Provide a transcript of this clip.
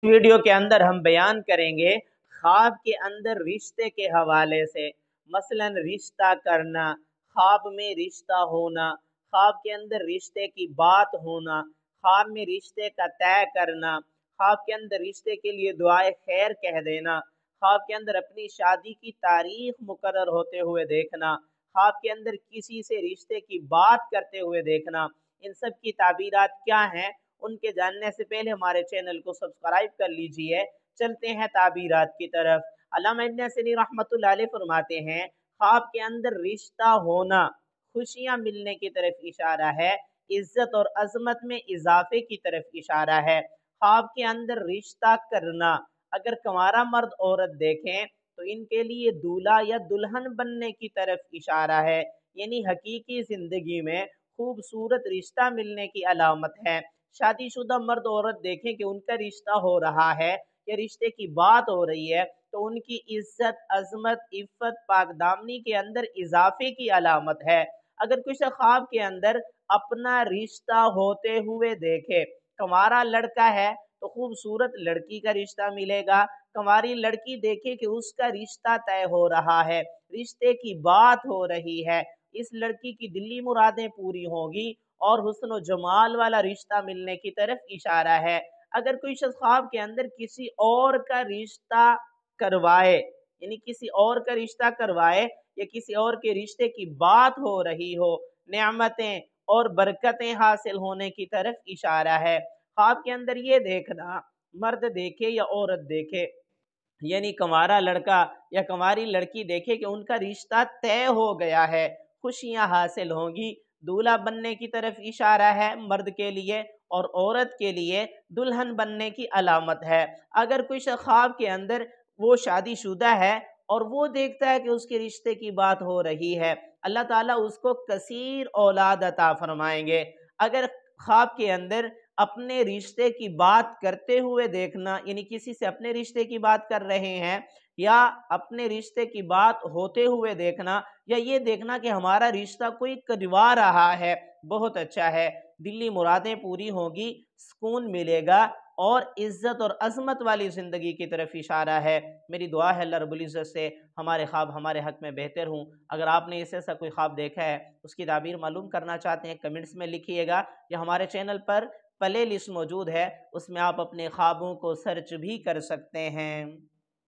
Video के अंदर हम बयान करेंगे ख्वाब के अंदर रिश्ते के हवाले से। मसलन रिश्ता करना, ख्वाब में रिश्ता होना, ख्वाब के अंदर रिश्ते की बात होना, ख्वाब में रिश्ते का तय करना, ख्वाब के अंदर रिश्ते के लिए दुआए खैर कह देना, ख्वाब के अंदर अपनी शादी की तारीख मुकर्रर होते हुए देखना, ख्वाब के अंदर किसी से रिश्ते की बात करते हुए देखना। इन सब की ताबीरात क्या हैं, उनके जानने से पहले हमारे चैनल को सब्सक्राइब कर लीजिए। चलते हैं ताबीरात की तरफ। अल्लामा इब्न सीरीन रहमतुल्लाह अलैह फरमाते हैं, ख्वाब के अंदर रिश्ता होना खुशियां मिलने की तरफ इशारा है, इज्जत और अजमत में इजाफे की तरफ इशारा है। ख्वाब के अंदर रिश्ता करना, अगर कंवारा मर्द औरत देखें तो इनके लिए दूल्हा या दुल्हन बनने की तरफ इशारा है, यानी हकीकी जिंदगी में खूबसूरत रिश्ता मिलने की अलामत है। शादीशुदा मर्द औरत देखें कि उनका रिश्ता हो रहा है या रिश्ते की बात हो रही है तो उनकी इज्जत, अजमत, इफ़्फ़त, पाकदामनी के अंदर इजाफे की अलामत है। अगर किसी ख्वाब के अंदर अपना रिश्ता होते हुए देखे, कंवारा लड़का है तो खूबसूरत लड़की का रिश्ता मिलेगा, कंवारी लड़की देखे कि उसका रिश्ता तय हो रहा है, रिश्ते की बात हो रही है, इस लड़की की दिली मुरादें पूरी होंगी और हुस्न जमाल वाला रिश्ता मिलने की तरफ इशारा है। अगर कोई शख्स ख्वाब के अंदर किसी और का रिश्ता करवाए, यानी किसी और का रिश्ता करवाए या किसी और के रिश्ते की बात हो रही हो, नेमतें और बरकतें हासिल होने की तरफ इशारा है। ख्वाब के अंदर ये देखना, मर्द देखे या औरत देखे, यानी कंवारा लड़का या कंवारी लड़की देखे कि उनका रिश्ता तय हो गया है, खुशियां हासिल होंगी, दूल्हा बनने की तरफ इशारा है मर्द के लिए और औरत के लिए दुल्हन बनने की अलामत है। अगर कोई शख्स ख्वाब के अंदर वो शादीशुदा है और वो देखता है कि उसके रिश्ते की बात हो रही है, अल्लाह ताला उसको कसीर औलाद अता फरमाएंगे। अगर ख्वाब के अंदर अपने रिश्ते की बात करते हुए देखना, यानी किसी से अपने रिश्ते की बात कर रहे हैं या अपने रिश्ते की बात होते हुए देखना, या ये देखना कि हमारा रिश्ता कोई करवा रहा है, बहुत अच्छा है, दिली मुरादें पूरी होगी, सुकून मिलेगा और इज्जत और अजमत वाली ज़िंदगी की तरफ इशारा है। मेरी दुआ है अल्लाह रब्बुल इज़्ज़त से हमारे ख्वाब हमारे हक़ में बेहतर हूँ। अगर आपने इस ऐसा कोई ख्वाब देखा है, उसकी ताबीर मालूम करना चाहते हैं, कमेंट्स में लिखिएगा या हमारे चैनल पर प्ले लिस्ट मौजूद है, उसमें आप अपने ख्वाबों को सर्च भी कर सकते हैं।